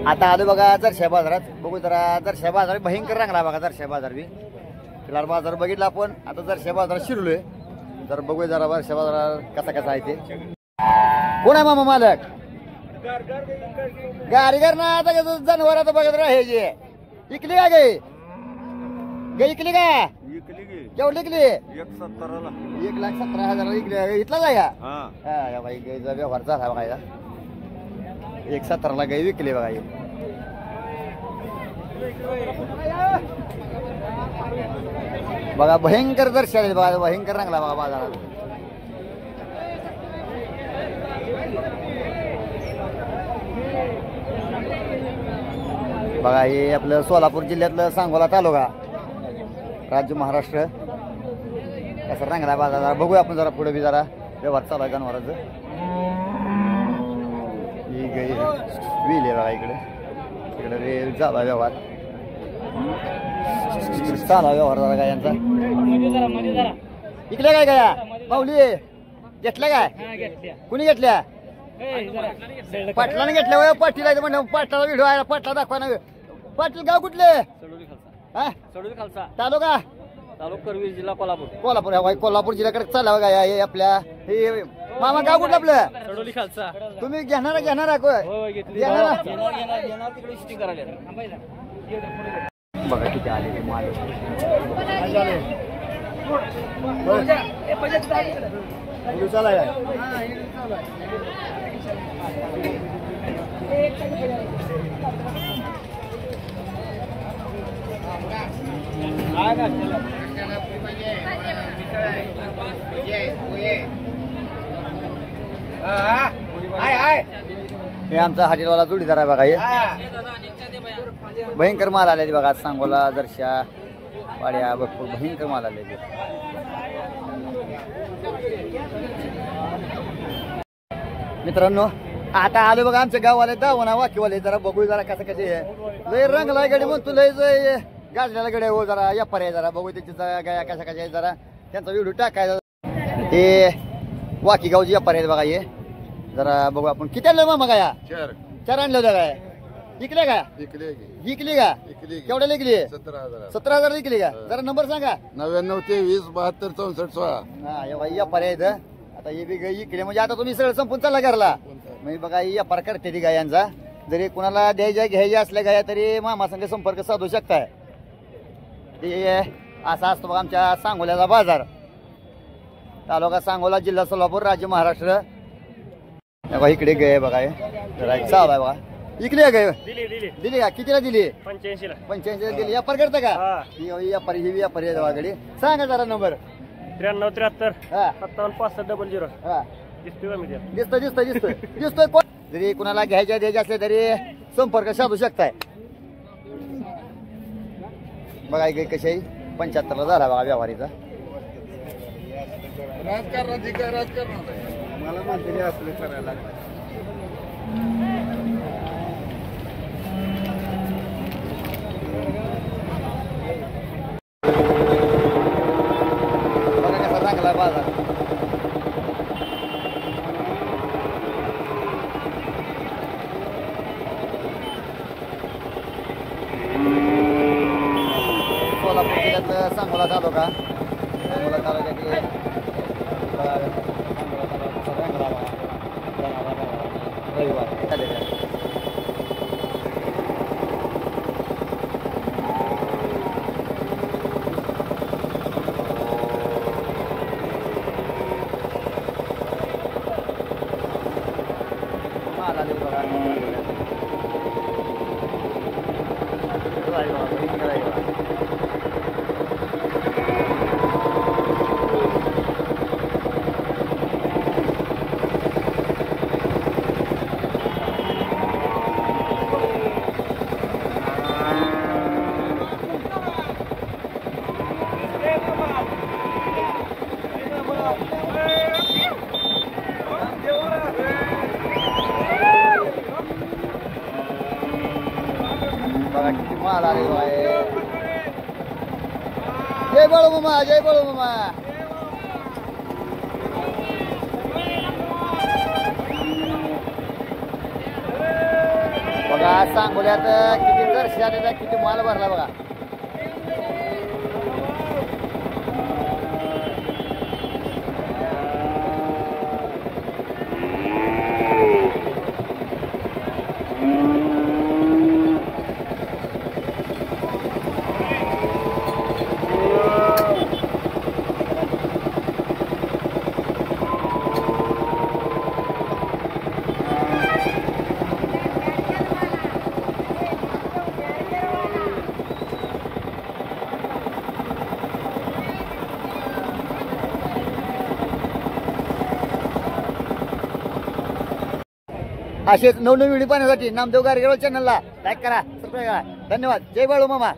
आता आलो बघा जरशा बाजारात, बघू जरा जरशा बाजार भयंकर रंगला बघा. जरशा बाजार बी फिलहाल बाजार बघितला आपण, आता जरशा बाजारात शिरलोय. तर बघूया जरा जरशा बाजारात कसा कसा आहे ते. कोण आहे मामा मालक? गाडी कर ना. आता जनावर आता बघत राहायची. इकली का गाई? गाई इकली का? केवढी इकली? 1,70,000 इकली. इथला जाय का बाई? गाईचा व्यवहार झाला बघायला. 1,70,000 गाई विकली बघा. बघा भयंकर दर्शन बघा, भयंकर रंगला बघा बाजारात. बघा हे आपलं सोलापूर जिल्ह्यातलं सांगोला तालुका, राज्य महाराष्ट्र. कसं रंगला बाजार बघूया आपण जरा पुढे बी जरा व्यवहार चालू आहे जनावरांचं. ही गाई विल आहे बघा इकडे. इकडे रेल झाला व्यवहार, चाला व्यवहार झाला गायांचा. इकडे काय गाया माऊली घेतल्या काय? कुणी घेतल्या? पाटलाने घेतल्या. पाटील म्हणलं पाटलाला व्हिडिओ आहे, पाटला दाखवा ना. पाटील गाव कुठले? तालुका करवीर, जिल्हा कोल्हापूर. कोल्हापूर भाई, कोल्हापूर जिल्ह्याकडे चालला बघा. हे आपल्या हे मामा गाव कुठलं आपलं? सडोली खालसा. तुम्ही घेणार घेणार बघा किती आले ते माल. चला हे आमचा हाटीलवाला जोडीदार आहे बघा. हे भयंकर माल आले बघा. सांगोला जरशा वाड्या भरपूर भयंकर माल आले. मित्रांनो आता आलो बघा आमच्या गाववाले दावणा वाकीवाले. जरा बघू जरा कसं कसे लय रंगला गाडी म्हणतो, लय गाजल्याला गड्या हो. जरा या पर्याय जरा बघू त्याची गाया कशा कशा जरा त्यांचा व्हिडिओ टाकायचा. हे वाकी गावची या पर्याय बघा. हे जरा बघू आपण. किती आणलं मामा गाया? 4 आणलं होत्या काय? इकल्या का? इकली का? केवढ्या लिकली? 17,000 लिकली का? जरा नंबर सांगा. 9923726416. हा या पर्याय. आता हे बी गाई इकडे म्हणजे आता तुम्ही सगळं संपून चालला घरला. म्हणजे बघा या पार करते ती गायांचा. जरी कुणाला द्यायच्या घ्यायच्या असल्या गाया तरी मामा संघ संपर्क साधू शकताय. ते असा असतो बघा आमच्या सांगोल्याचा बाजार. तालुका सांगोला, जिल्हा सोलापूर, राज्य महाराष्ट्र. इकडे गाय बघा. चालू आहे बघा. इकडे गाय दिली का? कितीला दिली? 85 दिली. व्यापार करता का? व्यापारी ही व्यापारी गाडी. सांगा जरा नंबर. 9373 576500. दिसतोय. जरी कुणाला द्यायच्या असले तरी संपर्क साधू शकताय. बघा गाय कशी आहे. 75ला झाला बघा व्यवहारीचा. राजकारण मला म्हणते असले करायला. बघा कसा रंगला बाजार. सोलापूर जिल्ह्यात सांगोला तालुका, सांगोला तालुक्यातील रविवार. बघा किती माल आले बाय. जय बाळू मामा, जय बाळू मामा. बघा सांगोल्यात किती जर्शी आलेला, किती माल भरला बघा. असेच नवनवीन व्हिडिओ पाहण्यासाठी नामदेव गारगेवाल चॅनलला लाईक करा, सबस्क्राईब करा. धन्यवाद. जय बाळू मामा.